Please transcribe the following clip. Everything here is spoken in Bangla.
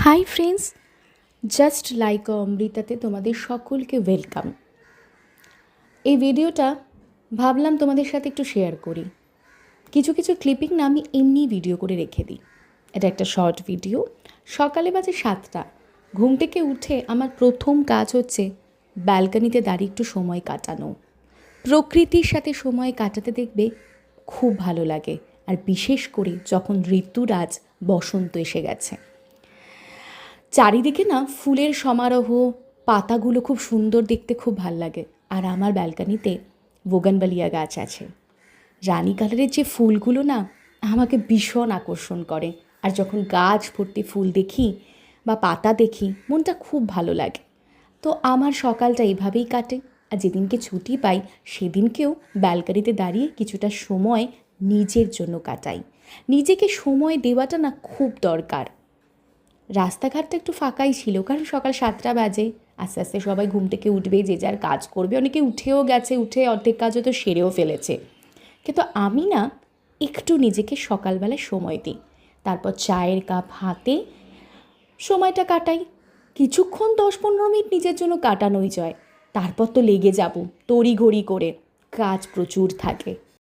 হাই ফ্রেন্ডস, জাস্ট লাইক অমৃতাতে তোমাদের সকলকে ওয়েলকাম। এই ভিডিওটা ভাবলাম তোমাদের সাথে একটু শেয়ার করি। কিছু কিছু ক্লিপিং না আমি এমনি ভিডিও করে রেখে দিই। এটা একটা শর্ট ভিডিও। সকালে বাজে 7টা। ঘুম থেকে উঠে আমার প্রথম কাজ হচ্ছে ব্যালকনিতে দাঁড়িয়ে একটু সময় কাটানো। প্রকৃতির সাথে সময় কাটাতে দেখবে খুব ভালো লাগে, আর বিশেষ করে যখন ঋতুরাজ বসন্ত এসে গেছে। চারিদিকে না ফুলের সমারোহ, পাতাগুলো খুব সুন্দর দেখতে, খুব ভাল লাগে। আর আমার ব্যালকানিতে বোগানভেলিয়া গাছ আছে। রানী কালারের যে ফুলগুলো না আমাকে ভীষণ আকর্ষণ করে, আর যখন গাছ ভর্তি ফুল দেখি বা পাতা দেখি মনটা খুব ভালো লাগে। তো আমার সকালটা এভাবেই কাটে। আর যেদিনকে ছুটি পাই সেদিনকেও ব্যালকানিতে দাঁড়িয়ে কিছুটা সময় নিজের জন্য কাটাই। নিজেকে সময় দেওয়াটা না খুব দরকার। রাস্তাঘাটটা একটু ফাঁকাই ছিল, কারণ সকাল 7টা বাজে। আস্তে আস্তে সবাই ঘুম থেকে উঠবে, যে যার কাজ করবে। অনেকে উঠেও গেছে, উঠে অর্ধেক কাজ হয়তো সেরেও ফেলেছে। কিন্তু আমি না একটু নিজেকে সকালবেলায় সময় দিই। তারপর চায়ের কাপ হাতে সময়টা কাটাই। কিছুক্ষণ 10-15 মিনিট নিজের জন্য কাটানোই যায়। তারপর তো লেগে যাব তড়িঘড়ি করে, কাজ প্রচুর থাকে।